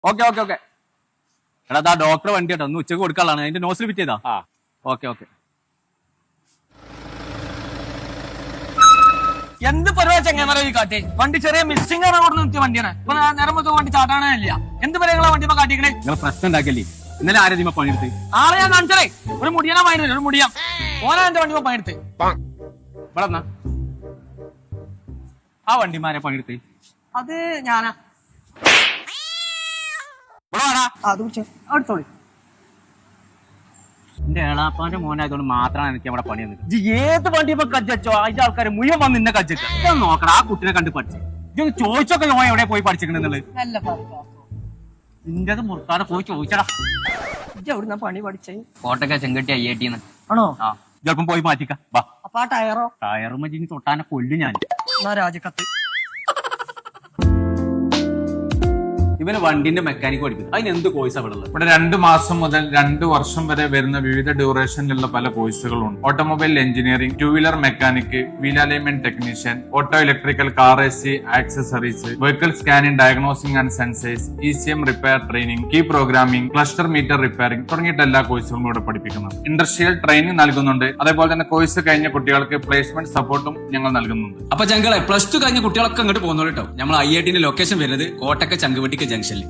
Okay okay okay എടാ അതാ doctor വണ്ടി കേട്ടോ ഒന്ന് ഉച്ചക്ക് കൊടുക്കാനുള്ളതാണ് അതിന്റെ നോസിൽ ഫിറ്റ് ചെയ്താ ഓക്കെ ഓക്കെ എന്ത് പരിപാടി ചെങ്ങന്മാരെ ഈ കാട്ടി വണ്ടി ചെറിയ മിസ്സിംഗ് ആണ് അവിടെ നിർത്തിയ വണ്ടിയാണ് ഇപ്പൊ നേരം വണ്ടി ചാട്ടാനേ ഇല്ല എന്ത് പറയാ വണ്ടി കാട്ടിക്കണേ നിങ്ങൾ പ്രശ്നം ഉണ്ടാക്കല്ലേ ഇന്നലെ ആരെയും പണിയെടുത്ത് ആളെ ഞാൻ കാണിച്ചേ ഒരു മുടിയനാ പണിയെടുത്ത് ഒരു മുടിയാം ഓനാ എന്റെ വണ്ടി പണിയെടുത്ത് ഇവിടെ ആ വണ്ടിമാരെ പണിയെടുത്ത് അത് ഞാനാ അടുത്തോളി എന്റെ ഏളാപ്പാന്റെ മോനായതുകൊണ്ട് മാത്രമാണ് എനിക്ക് അവിടെ പണി വന്നത് ഏത് വണ്ടി ഇപ്പൊ കജ്ജോ അതിന്റെ ആൾക്കാർ മുഴുവൻ വന്ന് ഇന്നെ കജ്ജൊക്കെ ഞാൻ നോക്കണം ആ കുട്ടിനെ കണ്ട് പഠിച്ചു ഇത് ചോദിച്ചൊക്കെ ഞാൻ എവിടെ പോയി പഠിച്ചിട്ടുണ്ടെന്നുള്ളത് നിന്റേത് മുറുക്കാതെ പോയി ചോദിച്ചടാ എവിടുന്ന പണി പഠിച്ചേ കോട്ടക്ക ചെങ്കട്ടി IIT ആണോ ആ ചിലപ്പം പോയി മാറ്റിക്ക വാ അപ്പൊ ആ ടയറോ ടയർ മജിന് തൊട്ടാനെ കൊല്ലു ഞാൻ രാജിക്കത്ത് ഇവന് വണ്ടിന്റെ മെക്കാനിക് പഠിക്കും അതിന് എന്ത് കോഴ്സ് അവിടെ ഉള്ളത് ഇവിടെ 2 മാസം മുതൽ 2 വർഷം വരെ വരുന്ന വിവിധ ഡ്യൂറേഷനിലുള്ള പല കോഴ്സുകളുണ്ട്. ഓട്ടോമൊബൈൽ എഞ്ചിനീയറിംഗ്, 2-വീലർ mechanic, wheel alignment technician, auto electrical, car AC accessories, vehicle scanning, diagnosing and sensors, ECM repair training, key programming, cluster meter repairing തുടങ്ങിയിട്ട് എല്ലാ കോഴ്സുകളും ഇവിടെ പഠിപ്പിക്കുന്നുണ്ട്. ഇൻഡസ്ട്രിയൽ ട്രെയിനിങ് നൽകുന്നുണ്ട്. അതേപോലെ തന്നെ കോഴ്സ് കഴിഞ്ഞ കുട്ടികൾക്ക് പ്ലേസ്മെന്റ് സപ്പോർട്ടും ഞങ്ങൾ നൽകുന്നുണ്ട്. അപ്പൊ ഞങ്ങളെ +2 കഴിഞ്ഞ കുട്ടികളൊക്കെ അങ്ങോട്ട് പോകുന്നുള്ളൂ കേട്ടോ. നമ്മൾ IIT ലൊക്കേഷൻ വരുന്നത് കോട്ടക്ക ചങ്കുവെട്ടിക്ക് ജംഗ്ഷനിൽ.